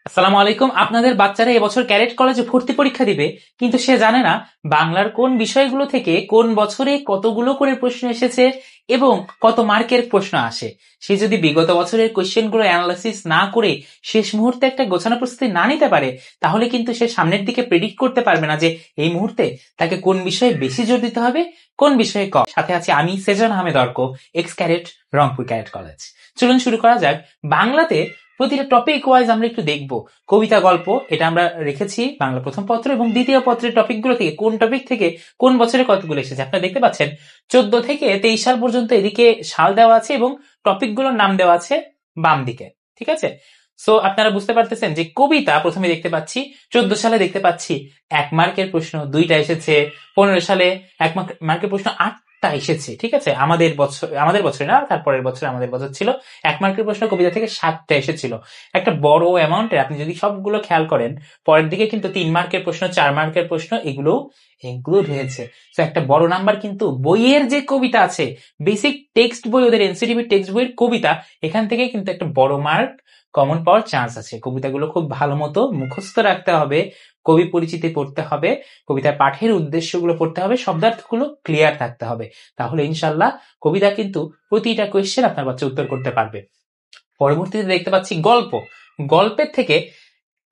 আসসালামু আলাইকুম। আপনাদের বাচ্চারা এবছর ক্যাডেট কলেজে ভর্তি পরীক্ষা দিবে, কিন্তু সে জানে না বাংলার কোন বিষয়গুলো থেকে কোন বছরে কতগুলো করে প্রশ্ন এসেছে এবং কত মার্কের প্রশ্ন আসে। সে যদি বিগত বছরের কোশ্চেনগুলো অ্যানালাইসিস না করে শেষ মুহূর্তে একটা গোছানো প্রস্তুতি না নিতে পারে, তাহলে কিন্তু সে সামনের দিকে প্রেডিক্ট করতে পারবে না যে এই মুহূর্তে তাকে কোন বিষয়ে বেশি জোর দিতে হবে, কোন বিষয়ে কম। সাথে আছি আমি, Sejan Ahmed Arko, ex cadet, Rangpur cadet college. চলুন শুরু করা যাক। বাংলাতে প্রতিটা টপিক ওয়াইজ আমরা একটু দেখব। কবিতা, গল্প, এটা আমরা রেখেছি বাংলা প্রথম পত্র এবং দ্বিতীয় পত্রের টপিকগুলো থেকে কোন টপিক থেকে কোন বছরে কতগুলো এসেছে আপনারা দেখতে পাচ্ছেন। 14 থেকে 23 সাল পর্যন্ত এদিকে সাল দেওয়া আছে এবং টপিকগুলোর নাম দেওয়া আছে বাম দিকে। ঠিক আছে, সো আপনারা বুঝতে পারতেছেন যে কবিতা প্রথমে দেখতে পাচ্ছি 14 সালে দেখতে পাচ্ছি 1 মার্কের প্রশ্ন 2টা এসেছে। 15 সালে 1 মার্কের প্রশ্ন 8টা এসেছে। ঠিক আছে, আমাদের বছরে না, তারপরের বছর আমাদের বছর ছিল 1 মার্কের প্রশ্ন কবিতা থেকে 7টা এসেছিল। একটা বড় অ্যামাউন্টের, আপনি যদি সবগুলো খেয়াল করেন পরের দিকে কিন্তু 3 মার্কের প্রশ্ন, 4 মার্কের প্রশ্ন এগুলো ইনক্লুড হয়েছে। তো একটা বড় নাম্বার কিন্তু বইয়ের যে কবিতা আছে, বেসিক টেক্সট বই, ওদের এনসিটিভি টেক্সট বইয়ের কবিতা, এখান থেকে কিন্তু একটা বড় মার্ক কমন পাওয়ার চান্স আছে। কবিতাগুলো খুব ভালো মতো মুখস্থ রাখতে হবে, কবি পরিচিতি পড়তে হবে, কবিতার পাঠের উদ্দেশ্যগুলো পড়তে হবে, শব্দার্থগুলো ক্লিয়ার থাকতে হবে। তাহলে ইনশাল্লাহ কবিতা কিন্তু প্রতিটা কোয়েশ্চেন আপনার বাচ্চা উত্তর করতে পারবে। পরবর্তীতে দেখতে পাচ্ছি গল্প। গল্পের থেকে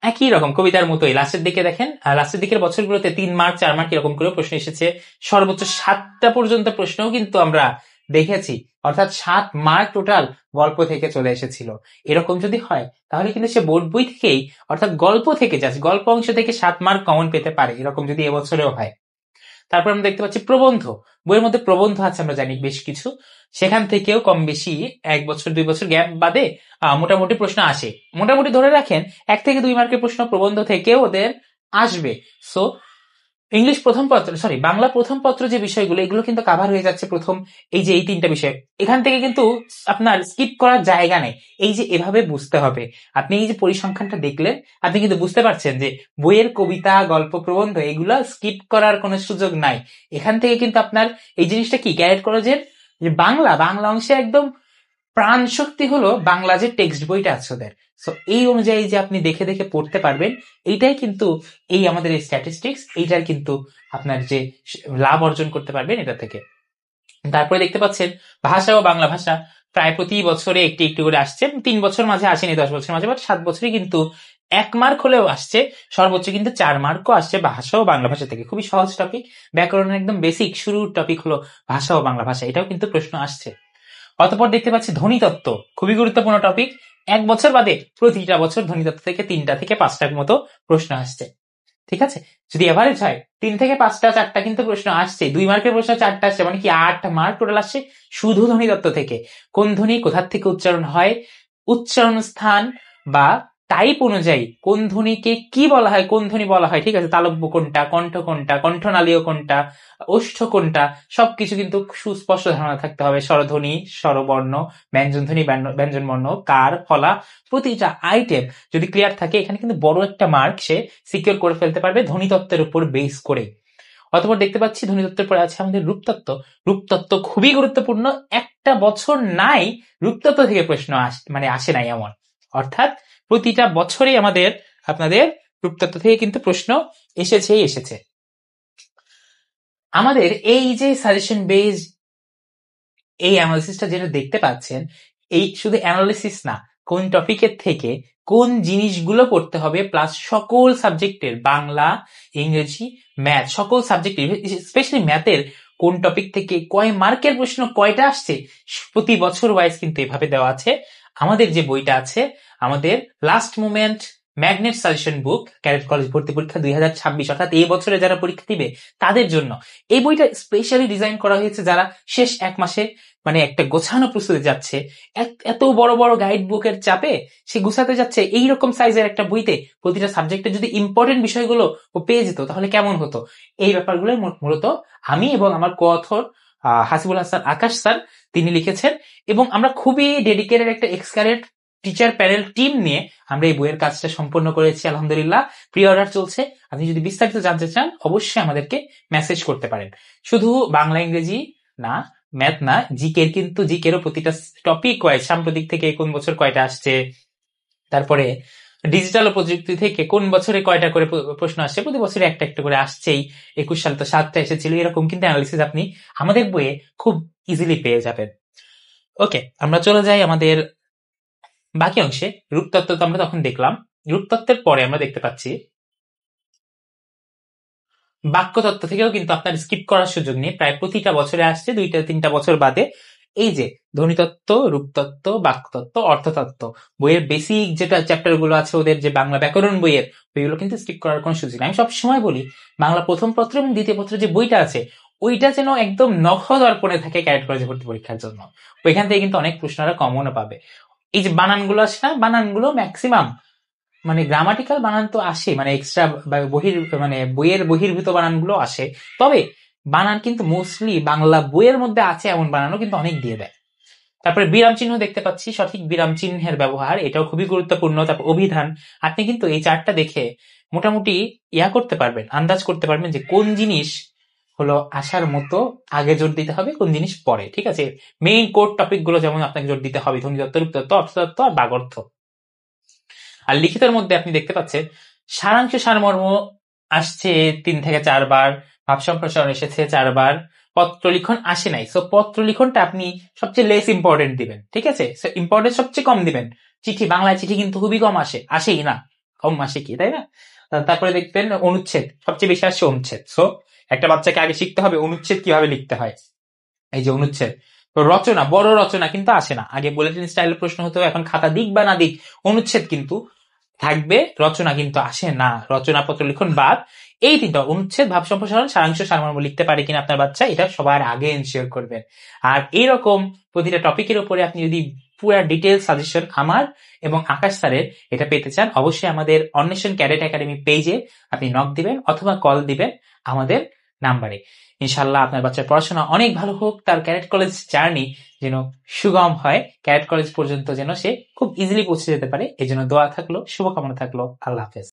একই রকম কবিতার মতোই লাস্টের দিকে দেখেন, লাস্টের দিকের বছরগুলোতে 3 মার্ক 4 মার্ক এরকম করে প্রশ্ন এসেছে। সর্বোচ্চ 7টা পর্যন্ত প্রশ্নও কিন্তু আমরা দেখেছি, অর্থাৎ 7 মার্ক টোটাল গল্প থেকে চলে এসেছিল। এরকম যদি হয় তাহলে কিন্তু সে বোর্ড বই থেকেই, অর্থাৎ গল্প থেকে, জাস্ট গল্প অংশ থেকে 7 মার্ক কমন পেতে পারে, এরকম যদি এবছরেও হয়। তারপর আমরা দেখতে পাচ্ছি প্রবন্ধ। বইয়ের মধ্যে প্রবন্ধ আছে আমরা জানি বেশ কিছু, সেখান থেকেও কম বেশি 1 বছর 2 বছর গ্যাপ বাদে মোটামুটি প্রশ্ন আসে। মোটামুটি ধরে রাখেন 1 থেকে 2 মার্কের প্রশ্ন প্রবন্ধ থেকেও ওদের আসবে। সো ইংলিশ প্রথম পত্র, সরি বাংলা প্রথম পত্র যে বিষয়গুলো, এগুলো কিন্তু কাভার হয়ে যাচ্ছে প্রথম এই 3টা বিষয়। এখান থেকে কিন্তু আপনার স্কিপ করার জায়গা নেই। এই যে এভাবে বুঝতে হবে, আপনি এই যে পরিসংখ্যানটা দেখলেন, আপনি কিন্তু বুঝতে পারছেন যে বইয়ের কবিতা, গল্প, প্রবন্ধ এগুলা স্কিপ করার কোনো সুযোগ নাই। এখান থেকে কিন্তু আপনার এই জিনিসটা কি, ক্যাডেট কলেজের যে বাংলা অংশে একদম প্রাণ শক্তি হলো বাংলা যে টেক্সট বইটা আছে ওদের। সো এই অনুযায়ী যে আপনি দেখে দেখে পড়তে পারবেন, এইটাই কিন্তু এই আমাদের এই স্ট্যাটিস্টিক্স, এইটার কিন্তু আপনার যে লাভ অর্জন করতে পারবেন এটা থেকে। তারপরে দেখতে পাচ্ছেন ভাষা ও বাংলা ভাষা প্রায় প্রতি বছরে একটি একটু করে আসছে। 3 বছর মাঝে আসেনি, 10 বছর মাঝে, বাট 7 বছরই কিন্তু 1 মার্ক হলেও আসছে। সর্বোচ্চ কিন্তু 4 মার্কও আসছে ভাষা ও বাংলা ভাষা থেকে। খুবই সহজ টপিক, ব্যাকরণের একদম বেসিক শুরুর টপিক হলো ভাষা ও বাংলা ভাষা, এটাও কিন্তু প্রশ্ন আসছে। অতঃপর দেখতে পাচ্ছি ধ্বনিতত্ত্ব, খুবই গুরুত্বপূর্ণ টপিক। 1 বছর বাদে প্রতিটা বছর ধ্বনিতত্ত্ব থেকে 3টা থেকে 5টার মতো প্রশ্ন আসছে। ঠিক আছে, যদি এভারেজ হয় 3 থেকে 5টা 4টা কিন্তু প্রশ্ন আসছে। 2 মার্কের প্রশ্ন 4টা আসছে, মানে কি 8 মার্ক টোটাল আসছে শুধু ধ্বনিতত্ত্ব থেকে। কোন ধ্বনি কোথার থেকে উচ্চারণ হয়, উচ্চারণ স্থান বা টাইপ অনুযায়ী কোন ধ্বনিকে কি বলা হয়, কোন ধ্বনি বলা হয়, ঠিক আছে, তালব্য কোনটা, কণ্ঠ কোনটা, কণ্ঠনালীয় কোনটা, ওষ্ঠ কোনটা, সবকিছু কিন্তু সুস্পষ্ট ধারণা থাকতে হবে। স্বরধ্বনি, স্বরবর্ণ, ব্যঞ্জনধ্বনি, ব্যঞ্জনবর্ণ, কার, ফলা, প্রতিটা আইটেম যদি ক্লিয়ার থাকে, এখানে কিন্তু বড় একটা মার্ক সে সিকিউর করে ফেলতে পারবে ধ্বনিতত্ত্বের উপর বেস করে। অতঃপর দেখতে পাচ্ছি ধ্বনিতত্ত্বের পরে আছে আমাদের রূপতত্ত্ব। রূপতত্ত্ব খুবই গুরুত্বপূর্ণ। একটা বছর নাই রূপতত্ত্ব থেকে প্রশ্ন আসে নাই এমন, অর্থাৎ প্রতিটা বছরই আমাদের আপনাদের রূপতত্ত্ব থেকে কিন্তু প্রশ্ন এসেছে। আমাদের এই যে সাজেশন বেজ এই অ্যানালিসিসটা যেটা দেখতে পাচ্ছেন, এই শুধু অ্যানালিসিস না, কোন টপিকের থেকে কোন জিনিসগুলো পড়তে হবে, প্লাস সকল সাবজেক্টের বাংলা, ইংরেজি, ম্যাথ, সকল সাবজেক্টের, স্পেশালি ম্যাথের কোন টপিক থেকে কয় মার্কের প্রশ্ন কয়টা আসছে প্রতি বছর ওয়াইজ কিন্তু এভাবে দেওয়া আছে। আমাদের যে বইটা আছে, আমাদের লাস্ট মোমেন্ট ম্যাগনেট সাজেশন বুক, ক্যাডেট কলেজ ভর্তি পরীক্ষা 2026, অর্থাৎ এই বছরে যারা পরীক্ষা দিবে তাদের জন্য এই বইটা স্পেশালি ডিজাইন করা হয়েছে, যারা শেষ 1 মাসে মানে একটা গোছানো প্রস্তুতি যাচ্ছে। এত বড় বড় গাইড বুকের চাপে সে গুছাতে যাচ্ছে, এইরকম সাইজের একটা বইতে প্রতিটা সাবজেক্টে যদি ইম্পর্টেন্ট বিষয়গুলো ও পেয়ে যেত তাহলে কেমন হতো। এই ব্যাপারগুলো মূলত আমি এবং আমার co-author হাসিবুল হাসান আকাশ স্যার তিনি লিখেছেন, এবং আমরা খুবই ডেডিকেটেড একটা এক্সকারেট টিচার প্যানেল টিম নিয়ে আমরা এই বইয়ের কাজটা সম্পন্ন করেছি আলহামদুলিল্লাহ। প্রি অর্ডার চলছে। আপনি যদি বিস্তারিত জানতে চান অবশ্যই আমাদেরকে মেসেজ করতে পারেন। শুধু বাংলা ইংরেজি না, ম্যাথ না, জিকের প্রতিটা টপিক ওয়াইজ সাম্প্রতিক থেকে কোন বছর কয়টা আসছে, তারপরে ডিজিটাল প্রযুক্তি থেকে কোন বছরে কয়টা করে প্রশ্ন আসছে, প্রতি বছরে একটা একটা করে আসছেই। 21 সালে তো 7টা এসেছিল, এরকম কিন্তু অ্যানালিসিস আপনি আমাদের বইয়ে খুব ইজিলি পেয়ে যাবেন। ওকে, আমরা চলে যাই আমাদের বাকি অংশে। রূপতত্ত্ব তো আমরা তখন দেখলাম। রূপতত্ত্বের পরে আমরা দেখতে পাচ্ছি বাক্যতত্ত্ব থেকেও কিন্তু আপনার স্কিপ করার সুযোগ নেই, প্রায় প্রতিটা বছরে আসছে 2-3টা বছর বাদে। এই যে ধ্বনিতত্ত্ব, রূপতত্ত্ব, বাক্যতত্ত্ব, অর্থতত্ত্ব, বইয়ের বেসিক যেটা চ্যাপ্টার গুলো আছে ওদের, যে বাংলা ব্যাকরণ বইয়ের, ওইগুলো কিন্তু স্কিপ করার কোনো সুযোগ নেই। আমি সবসময় বলি বাংলা প্রথম পত্র এবং দ্বিতীয় পত্র যে বইটা আছে ওইটা যেন একদম নখ দর্পণে থাকে ক্যারেট কলেজে ভর্তি পরীক্ষার জন্য। ওইখান থেকে কিন্তু অনেক প্রশ্নরা কমনও পাবে। এই যে বানানগুলো আছে না, বানানগুলো ম্যাক্সিমাম মানে গ্রামাটিক্যাল বানান তো আসে, মানে এক্সট্রা মানে বইয়ের বহির্ভূত বানানগুলো আসে, তবে বানান কিন্তু মোস্টলি বাংলা বইয়ের মধ্যে আছে এমন বানানও কিন্তু অনেক দিয়ে দেয়। তারপরে বিরাম চিহ্ন দেখতে পাচ্ছি, সঠিক বিরাম চিহ্নের ব্যবহার এটাও খুবই গুরুত্বপূর্ণ। তারপর অভিধান, আপনি কিন্তু এই চারটা দেখে মোটামুটি করতে পারবেন, আন্দাজ করতে পারবেন যে কোন জিনিস হলো আসার মতো আগে জোর দিতে হবে, কোন জিনিস পরে। ঠিক আছে, মেইন কোর টপিক গুলো যেমন আপনাকে জোর দিতে হবে, ধ্বনিতত্ত্ব, রূপতত্ত্ব, অর্থতত্ত্ব আর বাগর্থ। আর লিখিতের মধ্যে আপনি দেখতে পাচ্ছেন সারাংশ সারমর্ম আসছে 3 থেকে 4 বার, ভাব সম্প্রসারণ এসেছে 4 বার, পত্র লিখন আসে নাই। সো পত্র লিখনটা আপনি সবচেয়ে লেস ইম্পর্টেন্ট দিবেন। ঠিক আছে, ইম্পর্টেন্ট সবচেয়ে কম দিবেন। চিঠি, বাংলায় চিঠি কিন্তু খুবই কম আসে, আসেই না, কম আসে কি, তাই না? তারপরে দেখবেন অনুচ্ছেদ, সবচেয়ে বেশি আসছে অনুচ্ছেদ। সো একটা বাচ্চাকে আগে শিখতে হবে অনুচ্ছেদ কিভাবে লিখতে হয়। এই যে অনুচ্ছেদ। তো রচনা, বড় রচনা কিন্তু আসে না, আগে বুলেটিন স্টাইলের প্রশ্ন হতো, এখন খাতা দিক বা না দিক অনুচ্ছেদ কিন্তু থাকবে, রচনা কিন্তু আসে না, রচনা পত্র লিখন বাদ। এই তিনটা অনুচ্ছেদ, ভাব সম্প্রসারণ, সারাংশ সারমর্ম লিখতে পারে কিনা আপনার বাচ্চা, এটা সবার আগে এনশিওর করবেন। আর এইরকম প্রতিটা টপিকের উপরে আপনি যদি পুরো ডিটেইলস সাজেশন আমার এবং আকাশ স্যারের এটা পেতে চান, অবশ্যই আমাদের অন্বেষণ ক্যাডেট একাডেমি পেজে আপনি নক দিবেন অথবা কল দিবেন আমাদের নাম্বারে। ইনশাল্লাহ আপনার বাচ্চার পড়াশোনা অনেক ভালো হোক, তার ক্যাডেট কলেজ জার্নি যেন সুগম হয়, ক্যাডেট কলেজ পর্যন্ত যেন সে খুব ইজিলি পৌঁছে যেতে পারে, এই জন্য দোয়া থাকলো, শুভকামনা থাকলো। আল্লাহ হাফেজ।